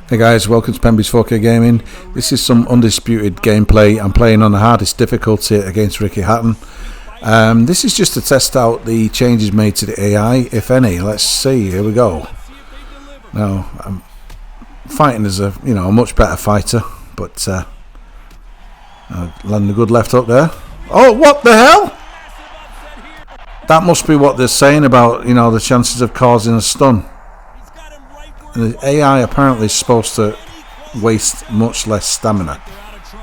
Hey guys, welcome to PEMBY'S 4K Gaming. This is some Undisputed gameplay. I'm playing on the hardest difficulty against Ricky Hatton. This is just to test out the changes made to the AI, if any. Let's see, here we go. Now, I'm fighting as a much better fighter, but landing a good left hook there. Oh, what the hell? That must be what they're saying about, the chances of causing a stun. And the AI apparently is supposed to waste much less stamina.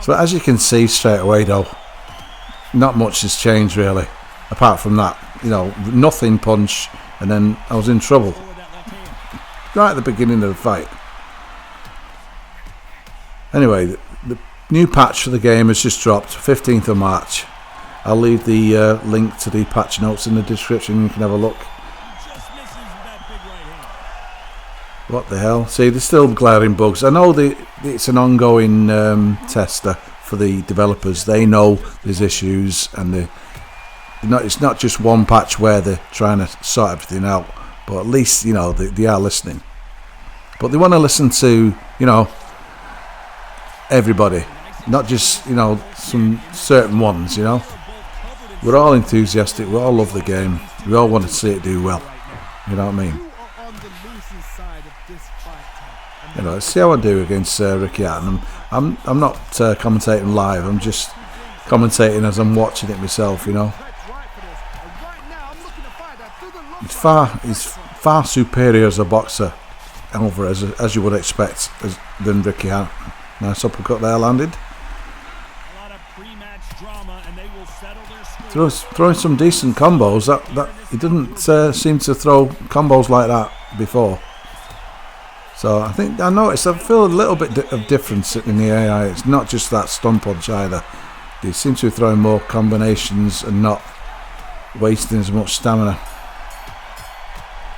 So as you can see straight away though, not much has changed really. Apart from that, nothing punch, and then I was in trouble. Right at the beginning of the fight. Anyway, the new patch for the game has just dropped, 15th of March. I'll leave the link to the patch notes in the description, you can have a look. What the hell? See, there's still glaring bugs. I know it's an ongoing tester for the developers. They know there's issues, and it's not just one patch where they're trying to sort everything out. But at least, they are listening. But they want to listen to, everybody. Not just, some certain ones, We're all enthusiastic. We all love the game. We all want to see it do well. You know what I mean? Let's see how I do against Ricky Hatton. I'm not commentating live. I'm just commentating as I'm watching it myself. He's far superior as a boxer, Alvarez, as you would expect, than Ricky Hatton. Nice uppercut there landed. Throwing some decent combos. That he didn't seem to throw combos like that before. So I feel a little bit of difference in the AI. It's not just that stun punch either. They seem to be throwing more combinations and not wasting as much stamina.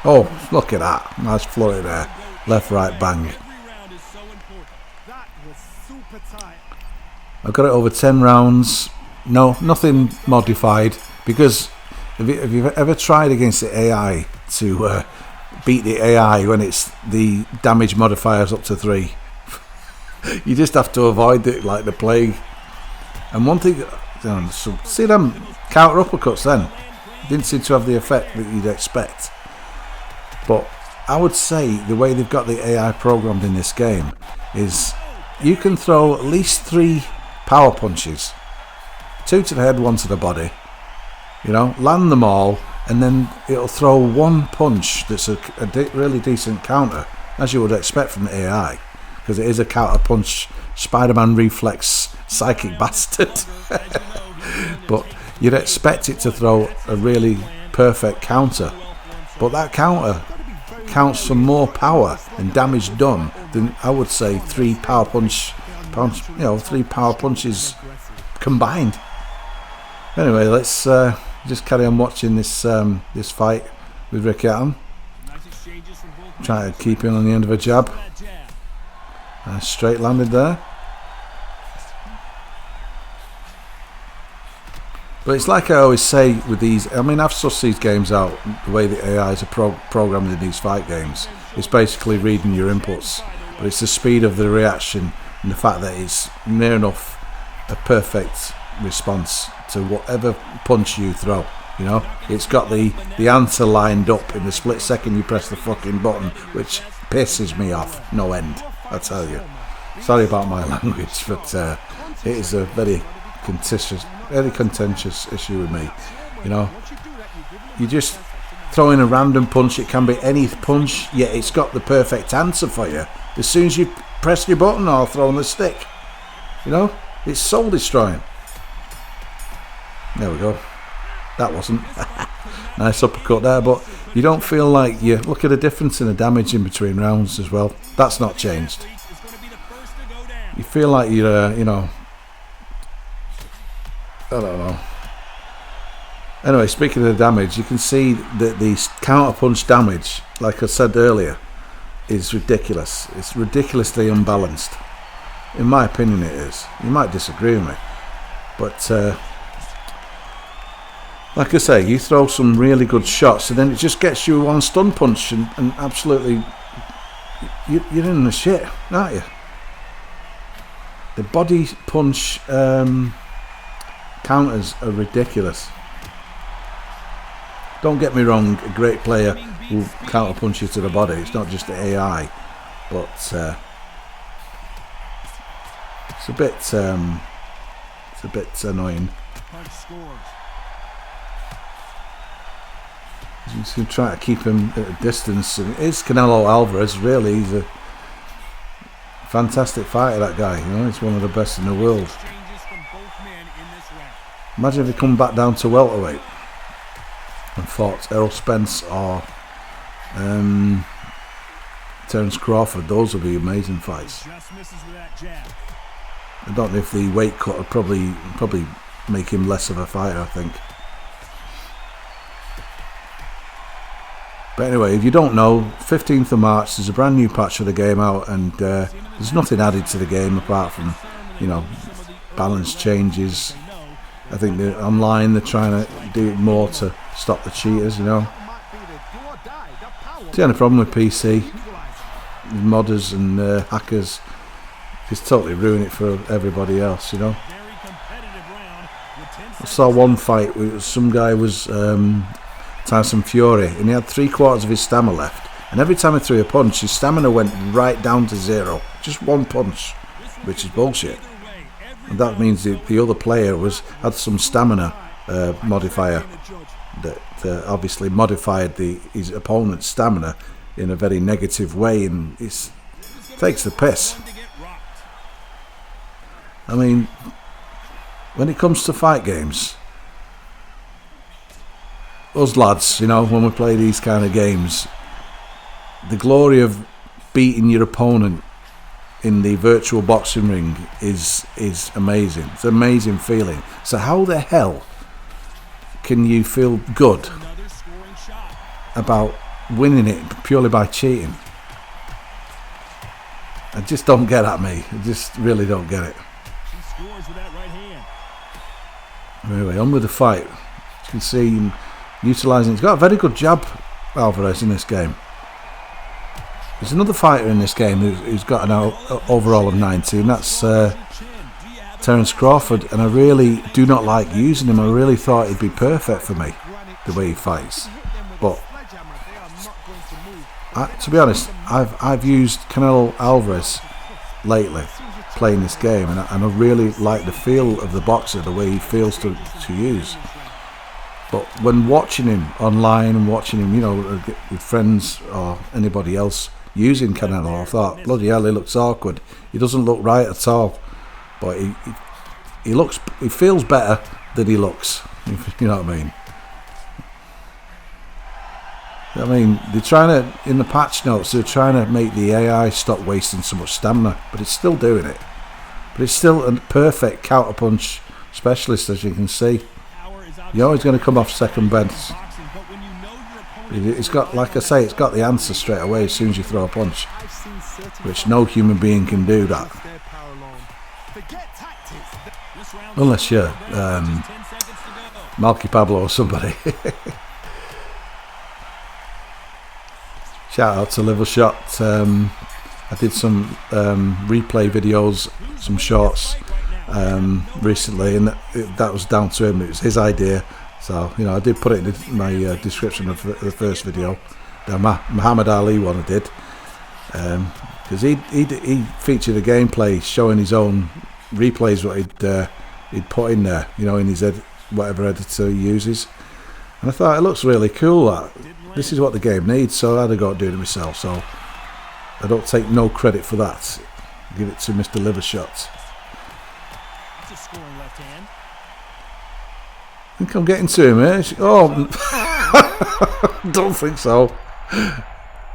Oh, look at that. Nice flurry there. Left, right, bang. I've got it over 10 rounds. No, nothing modified. Because if you've ever tried against the AI to beat the AI when it's the damage modifiers up to 3, you just have to avoid it like the plague. And one thing, so see them counter uppercuts then didn't seem to have the effect that you'd expect. But I would say the way they've got the AI programmed in this game is you can throw at least 3 power punches, 2 to the head, 1 to the body, land them all, and then it'll throw one punch that's a really decent counter, as you would expect from the AI, because it is a counter punch Spider-Man reflex psychic bastard. But you'd expect it to throw a really perfect counter, but that counter counts for more power and damage done than, I would say, 3 power punches combined. Anyway, let's just carry on watching this fight with Ricky Hatton. Try to keep him on the end of a jab. Straight landed there. But it's like I always say with these, I've sussed these games out, the way the AIs are programmed in these fight games. It's basically reading your inputs, but it's the speed of the reaction and the fact that it's near enough a perfect response to whatever punch you throw. It's got the answer lined up in the split second you press the fucking button, which pisses me off no end, I tell you. Sorry about my language, but it is a very contentious issue with me. You just throw in a random punch. It can be any punch, yet it's got the perfect answer for you as soon as you press your button or throw on the stick. It's soul destroying. There we go. That wasn't. Nice uppercut there, but you don't feel like you look at the difference in the damage in between rounds as well. That's not changed. You feel like you're, I don't know. Anyway, speaking of the damage, you can see that the counter punch damage, like I said earlier, is ridiculous. It's ridiculously unbalanced. In my opinion, it is. You might disagree with me, but like I say, you throw some really good shots and then it just gets you one stun punch and absolutely you're in the shit, aren't you? The body punch counters are ridiculous. Don't get me wrong, a great player will counter punch you to the body. It's not just the AI, but it's a bit annoying. You can try to keep him at a distance. It's Canelo Alvarez, really. He's a fantastic fighter, that guy. You know, he's one of the best in the world. Imagine if he come back down to welterweight and fought Errol Spence or Terence Crawford. Those would be amazing fights. I don't know if the weight cut would probably make him less of a fighter, I think. But anyway, if you don't know, 15th of March, there's a brand new patch of the game out, and there's nothing added to the game apart from, you know, balance changes. I think online they're trying to do more to stop the cheaters, you know. The only problem with PC, modders and hackers, just totally ruin it for everybody else, you know. I saw one fight where some guy was Tyson Fury, and he had 3/4 of his stamina left, and every time he threw a punch, his stamina went right down to 0. Just one punch, which is bullshit. And that means the other player had some stamina modifier that obviously modified his opponent's stamina in a very negative way, and it takes the piss. I mean, when it comes to fight games, us lads, you know, when we play these kind of games, the glory of beating your opponent in the virtual boxing ring is amazing. It's an amazing feeling. So how the hell can you feel good about winning it purely by cheating? I just don't get at me. I just really don't get it. Anyway, on with the fight. You can see him utilising. He's got a very good jab, Alvarez, in this game. There's another fighter in this game who's got an overall of 90, and that's Terence Crawford, and I really do not like using him. I really thought he'd be perfect for me, the way he fights. But to be honest, I've used Canelo Alvarez lately playing this game, and I really like the feel of the boxer, the way he feels to use. But when watching him online and watching him, you know, with friends or anybody else using Canelo, I thought, bloody hell, he looks awkward. He doesn't look right at all. But he feels better than he looks. You know what I mean? I mean, they're trying to, in the patch notes, they're trying to make the AI stop wasting so much stamina, but it's still doing it. But it's still a perfect counterpunch specialist, as you can see. You're always going to come off second best. It's got, like I say, it's got the answer straight away as soon as you throw a punch, which no human being can do that. Unless you're Malky Pablo or somebody. Shout out to Livershot. I did some replay videos, some shorts recently, and that was down to him. It was his idea, so you know, I did put it in my description of the first video, the Muhammad Ali one I did, because he featured a gameplay showing his own replays, what he'd put in there, you know, in his whatever editor he uses, and I thought it looks really cool. This is what the game needs, so I had to go and do it myself. So I don't take no credit for that. Give it to Mr. Livershot. I think I'm getting to him, eh? Oh, don't think so.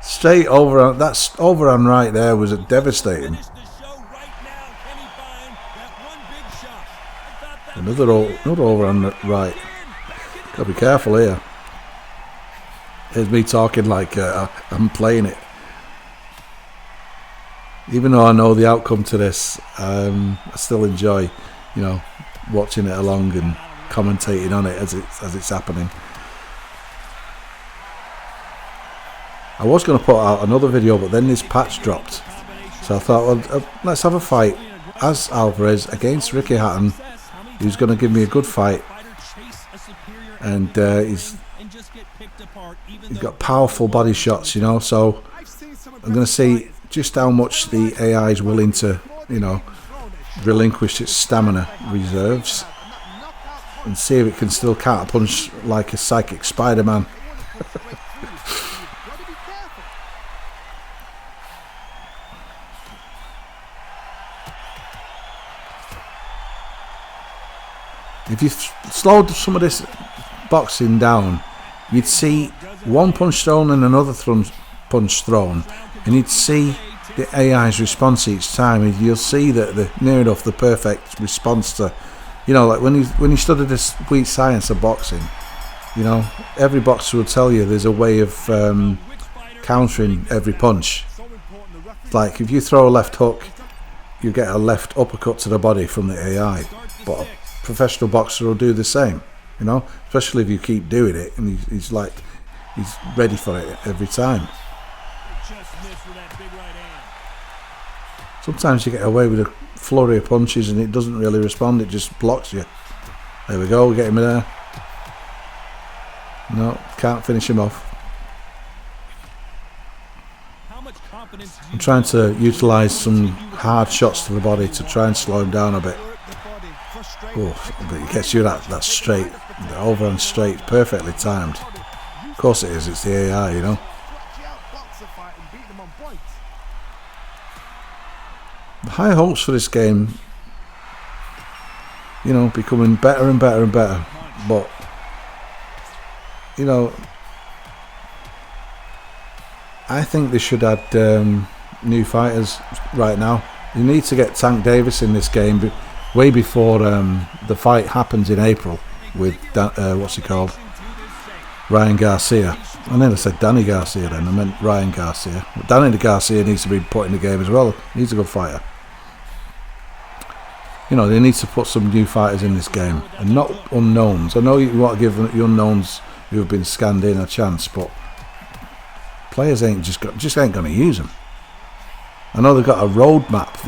Straight over. That overhand right there was devastating. Another overhand right. Gotta be careful here. Here's me talking like I'm playing it. Even though I know the outcome to this, I still enjoy, you know, watching it along and commentating on it as it's happening. I was going to put out another video, but then this patch dropped. So I thought, well, let's have a fight as Alvarez against Ricky Hatton, who's going to give me a good fight. And he's got powerful body shots, you know, so I'm going to see just how much the AI is willing to, you know, relinquish its stamina reserves and see if it can still counterpunch like a psychic Spider-Man. If you slowed some of this boxing down, you'd see one punch thrown and another punch thrown, and you'd see the AI's response each time. And you'll see that the near enough the perfect response to, you know, like when you study the sweet science of boxing, you know, every boxer will tell you there's a way of countering every punch. Like if you throw a left hook, you get a left uppercut to the body from the AI, but a professional boxer will do the same, you know, especially if you keep doing it, and he's ready for it every time. Sometimes you get away with a flurry of punches and it doesn't really respond, it just blocks you. There we go, get him there. No, can't finish him off. I'm trying to utilise some hard shots to the body to try and slow him down a bit. Oh, but he gets you that straight, the overhand straight, perfectly timed. Of course it is, it's the AI, you know. High hopes for this game, you know, becoming better and better and better, but, you know, I think they should add new fighters right now. You need to get Tank Davis in this game way before the fight happens in April with what's he called, Ryan Garcia. I never said Danny Garcia then, I meant Ryan Garcia. But Danny Garcia needs to be put in the game as well. He's a good fighter. You know, they need to put some new fighters in this game and not unknowns. I know you want to give the unknowns who have been scanned in a chance, but players ain't ain't going to use them. I know they've got a roadmap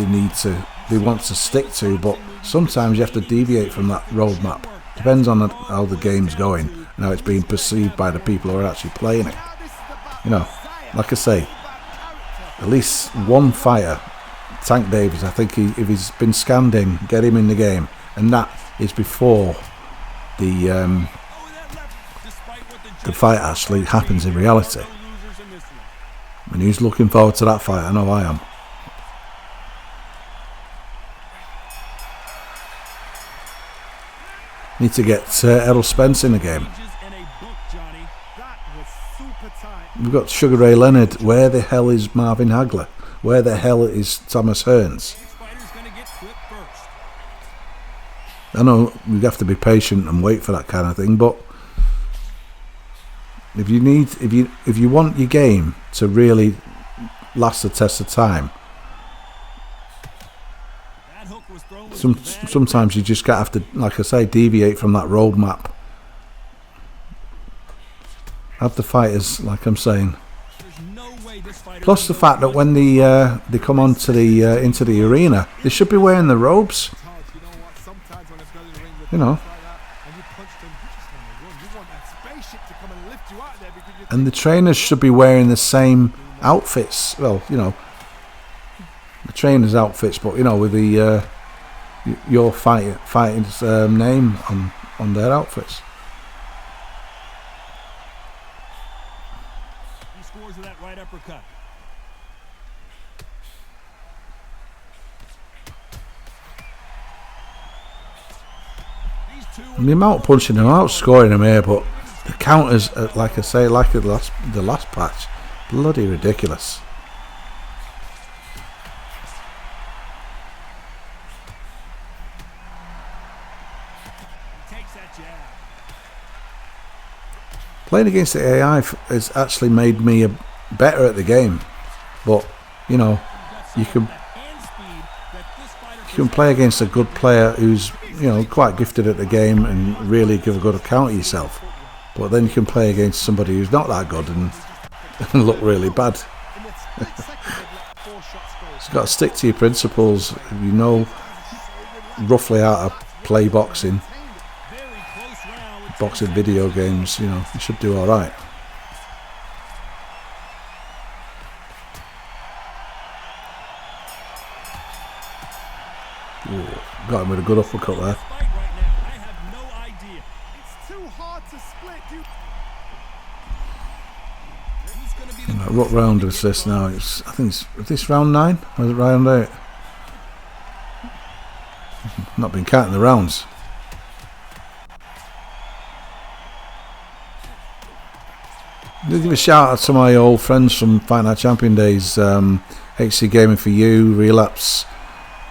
they want to stick to, but sometimes you have to deviate from that roadmap. Depends on how the game's going and how it's being perceived by the people who are actually playing it. You know, like I say, at least one fighter, Tank Davis, I think if he's been scanned in, get him in the game, and that is before the fight actually happens in reality. And who's looking forward to that fight? I know I am. Need to get Errol Spence in the game. We've got Sugar Ray Leonard. Where the hell is Marvin Hagler? Where the hell is Thomas Hearns? I know we have to be patient and wait for that kind of thing, but if you want your game to really last the test of time, sometimes you just have to, like I say, deviate from that roadmap. Have the fighters, like I'm saying. Plus the fact that when they come onto into the arena, they should be wearing the robes. You know. And the trainers should be wearing the same outfits. Well, you know, the trainers' outfits, but you know, with the your fighting's name on their outfits. He scores with that right uppercut. And the amount of punching them out, scoring them here, but the counters, like I say, like the last patch, bloody ridiculous. Playing against the AI has actually made me better at the game, but you know, you can play against a good player who's, you know, quite gifted at the game and really give a good account of yourself. But then you can play against somebody who's not that good, and and look really bad. You've got to stick to your principles. You know roughly how to play boxing video games. You know, you should do all right. Ooh, got him with a good uppercut there. What round is this now? I think it's this round 9 or is it round 8? Not been counting the rounds. I'll give a shout out to my old friends from Fight Night Champion days. HC Gaming for You, Relapse,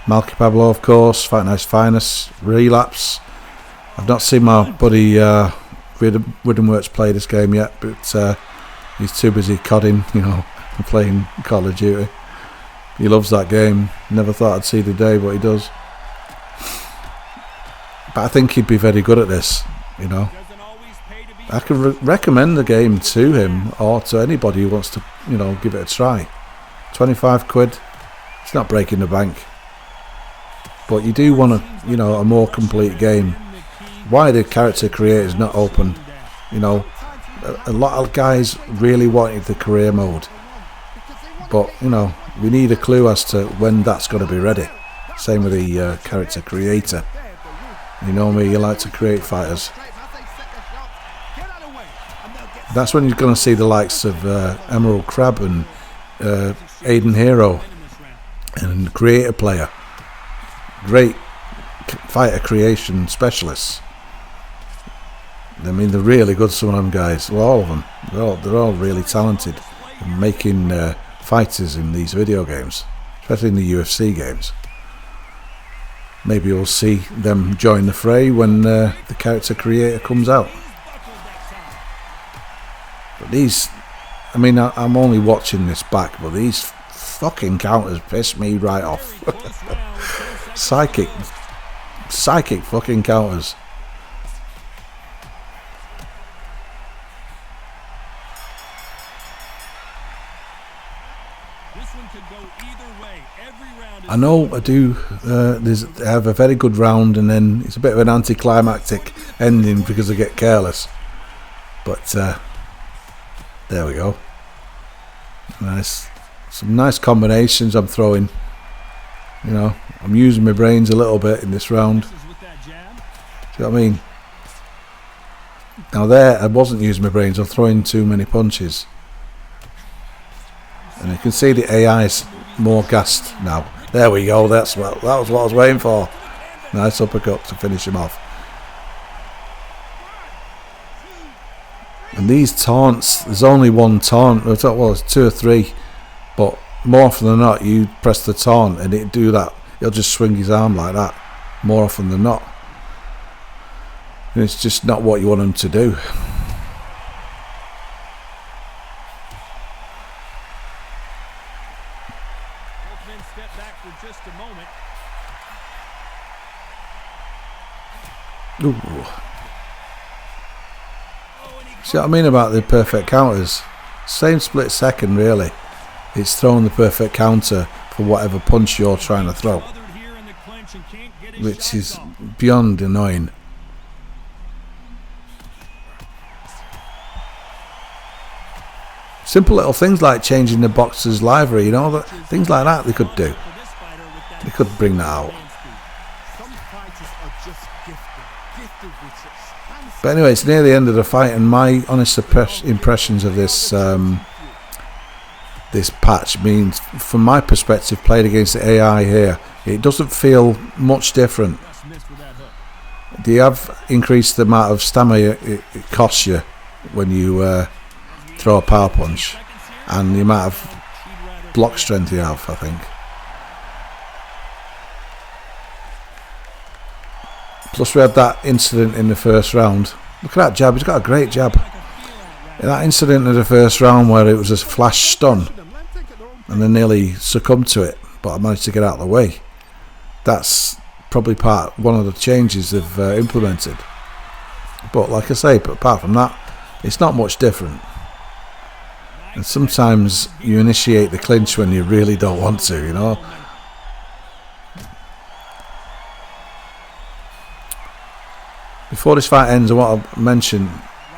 Malky Pablo, of course, Fight Night's Finest, Relapse. I've not seen my buddy Widdenworks play this game yet, but he's too busy codding, you know, and playing Call of Duty. He loves that game. Never thought I'd see the day, but he does. But I think he'd be very good at this, you know. I can recommend the game to him or to anybody who wants to, you know, give it a try. 25 quid. It's not breaking the bank. But you do want you know, a more complete game. Why the character creator is not open, you know. A lot of guys really wanted the career mode, but you know, we need a clue as to when that's going to be ready. Same with the character creator. You know me, you like to create fighters. That's when you're going to see the likes of Emerald Crab and Aiden Hero and Creator Player. Great fighter creation specialists. I mean, they're really good, some of them guys. Well, all of them. They're all really talented in making fighters in these video games, especially in the UFC games. Maybe you'll see them join the fray when the character creator comes out. But these, I mean, I'm only watching this back, but these fucking counters piss me right off. Psychic fucking counters. I know I do. I have a very good round, and then it's a bit of an anticlimactic ending because I get careless. But there we go. Nice, some nice combinations I'm throwing. You know, I'm using my brains a little bit in this round. Do you know what I mean? Now there, I wasn't using my brains. I'm throwing too many punches, and you can see the AI's more gassed now. There we go. That was what I was waiting for. Nice uppercut to finish him off. And these taunts, there's only one taunt. Well, it's 2 or 3, but more often than not, you press the taunt and it do that. He'll just swing his arm like that. More often than not, and it's just not what you want him to do. Ooh. See what I mean about the perfect counters? Same split second, really. It's throwing the perfect counter for whatever punch you're trying to throw, which is beyond annoying. Simple little things like changing the boxer's livery, you know, that things like that they could do. They could bring that out. But anyway, it's near the end of the fight, and my honest impressions of this this patch means, from my perspective, played against the AI here, it doesn't feel much different. They have increased the amount of stamina it costs you when you throw a power punch, and the amount of block strength you have, I think. Plus we had that incident in the first round. Look at that jab, he's got a great jab. In that incident in the first round where it was a flash stun and then nearly succumbed to it, but I managed to get out of the way. That's probably one of the changes they've implemented. But like I say, but apart from that, it's not much different. And sometimes you initiate the clinch when you really don't want to, you know. Before this fight ends, I want to mention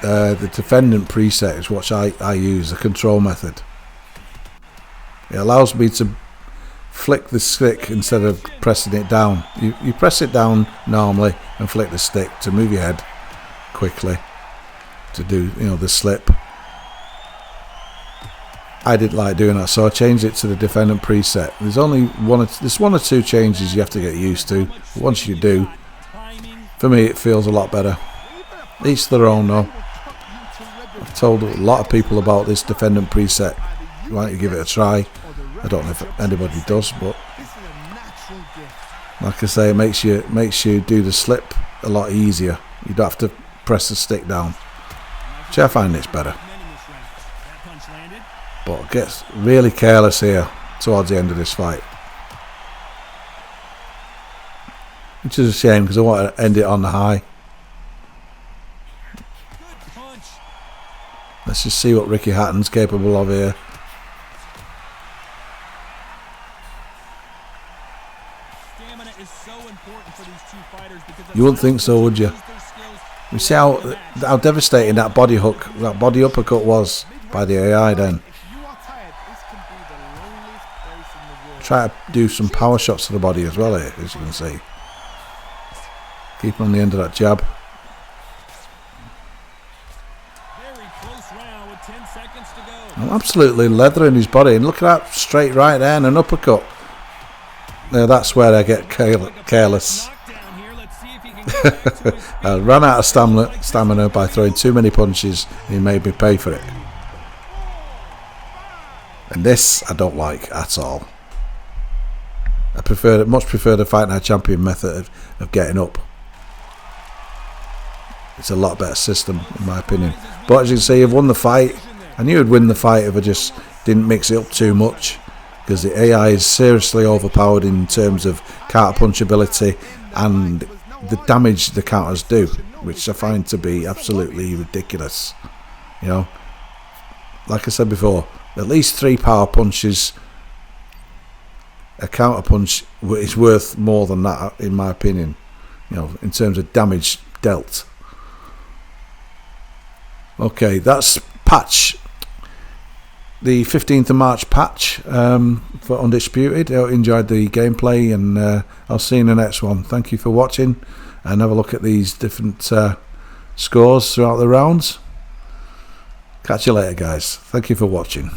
the defendant preset is what I use, the control method. It allows me to flick the stick instead of pressing it down. You press it down normally and flick the stick to move your head quickly to do, you know, the slip. I didn't like doing that, so I changed it to the defendant preset. There's one or two changes you have to get used to. Once you do, for me it feels a lot better. Each their own though. I've told a lot of people about this defendant preset. Why don't you give it a try? I don't know if anybody does, but like I say, it makes you do the slip a lot easier. You don't have to press the stick down. Which I find it's better. But it gets really careless here towards the end of this fight, which is a shame because I want to end it on the high. Let's just see what Ricky Hatton's capable of here. You wouldn't think so, would you? You see how devastating that body hook, that body uppercut was by the AI then. Try to do some power shots to the body as well here, as you can see. Keep on the end of that jab. I'm absolutely leathering his body, and look at that straight right there and an uppercut. Now that's where I get careless. I ran out of stamina by throwing too many punches, and he made me pay for it. And this I don't like at all. I much prefer the Fight Night Champion method of getting up. It's a lot better system in my opinion. But as you can see, I've won the fight. I knew I'd win the fight if I just didn't mix it up too much, because the AI is seriously overpowered in terms of counter punch ability and the damage the counters do, which I find to be absolutely ridiculous. You know, like I said before, at least 3 power punches. A counter punch is worth more than that, in my opinion, you know, in terms of damage dealt. Okay, that's patch, the 15th of March patch for Undisputed. I enjoyed the gameplay, and I'll see you in the next one. Thank you for watching, and have a look at these different scores throughout the rounds. Catch you later, guys. Thank you for watching.